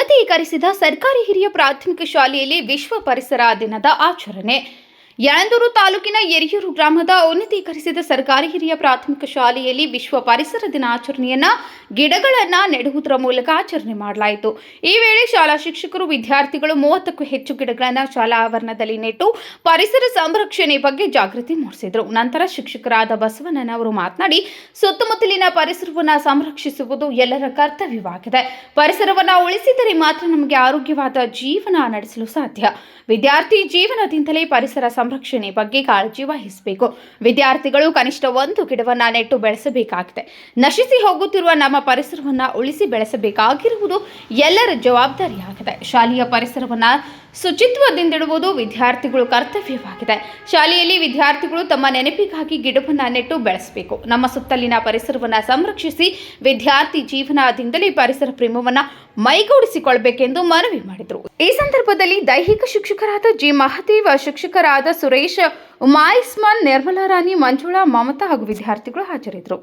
ಉನ್ನತೀಕರಿಸಿದ ಸರ್ಕಾರಿ ಹಿರಿಯ ಪ್ರಾಥಮಿಕ ಶಾಲೆಯಲ್ಲಿ ವಿಶ್ವ ಪರಿಸರ ದಿನದ ಆಚರಣೆ. ಯಳಂದೂರು ತಾಲೂಕಿನ ಯರಿಯೂರು ಗ್ರಾಮದ ಉನ್ನತೀಕರಿಸಿದ ಸರ್ಕಾರಿ ಹಿರಿಯ ಪ್ರಾಥಮಿಕ ಶಾಲೆಯಲ್ಲಿ ವಿಶ್ವ ಪರಿಸರ ದಿನಾಚರಣೆಯನ್ನ ಗಿಡಗಳನ್ನು ನೆಡುವುದರ ಮೂಲಕ ಆಚರಣೆ ಮಾಡಲಾಯಿತು. ಈ ವೇಳೆ ಶಾಲಾ ಶಿಕ್ಷಕರು, ವಿದ್ಯಾರ್ಥಿಗಳು 30ಕ್ಕೂ ಹೆಚ್ಚು ಗಿಡಗಳನ್ನು ಶಾಲಾ ಆವರಣದಲ್ಲಿ ನೆಟ್ಟು ಪರಿಸರ ಸಂರಕ್ಷಣೆ ಬಗ್ಗೆ ಜಾಗೃತಿ ಮೂಡಿಸಿದರು. ನಂತರ ಶಿಕ್ಷಕರಾದ ಬಸವಣ್ಣನವರು ಮಾತನಾಡಿ, ಸುತ್ತಮುತ್ತಲಿನ ಪರಿಸರವನ್ನು ಸಂರಕ್ಷಿಸುವುದು ಎಲ್ಲರ ಕರ್ತವ್ಯವಾಗಿದೆ. ಪರಿಸರವನ್ನು ಉಳಿಸಿದರೆ ಮಾತ್ರ ನಮಗೆ ಆರೋಗ್ಯವಾದ ಜೀವನ ನಡೆಸಲು ಸಾಧ್ಯ. ವಿದ್ಯಾರ್ಥಿ ಜೀವನದಿಂದಲೇ ಪರಿಸರ ಸಂರಕ್ಷಣೆ ಬಗ್ಗೆ ಕಾಳಜಿ ವಹಿಸಬೇಕು. ವಿದ್ಯಾರ್ಥಿಗಳು ಕನಿಷ್ಠ 1 ಗಿಡವನ್ನು ನೆಟ್ಟು ಬೆಳೆಸಬೇಕಾಗಿದೆ. ನಶಿಸಿ ಹೋಗುತ್ತಿರುವ ನಮ್ಮ ಪರಿಸರವನ್ನು ಉಳಿಸಿ ಬೆಳೆಸಬೇಕಾಗಿರುವುದು ಎಲ್ಲರ ಜವಾಬ್ದಾರಿಯಾಗಿದೆ. ಶಾಲೆಯ ಪರಿಸರವನ್ನು ಶುಚಿತ್ವದಿಂದಿಡುವುದು ವಿದ್ಯಾರ್ಥಿಗಳು ಕರ್ತವ್ಯವಾಗಿದೆ. ಶಾಲೆಯಲ್ಲಿ ವಿದ್ಯಾರ್ಥಿಗಳು ತಮ್ಮ ನೆನಪಿಗಾಗಿ ಗಿಡವನ್ನು ನೆಟ್ಟು ಬೆಳೆಸಬೇಕು. ನಮ್ಮ ಸುತ್ತಲಿನ ಪರಿಸರವನ್ನು ಸಂರಕ್ಷಿಸಿ ವಿದ್ಯಾರ್ಥಿ ಜೀವನದಿಂದಲೇ ಪರಿಸರ ಪ್ರೇಮವನ್ನು ಮೈಗೂಡಿಸಿಕೊಳ್ಳಬೇಕೆಂದು ಮನವಿ ಮಾಡಿದರು. ಈ ಸಂದರ್ಭದಲ್ಲಿ ದೈಹಿಕ ಶಿಕ್ಷಕರಾದ ಜಿ ಮಹದೇವ, ಶಿಕ್ಷಕರಾದ ಸುರೇಶ್, ಉಮಾಯಿಸ್ಮಾನ್, ನಿರ್ಮಲಾ ರಾಣಿ, ಮಂಜುಳಾ, ಮಮತಾ ಹಾಗೂ ವಿದ್ಯಾರ್ಥಿಗಳು ಹಾಜರಿದ್ದರು.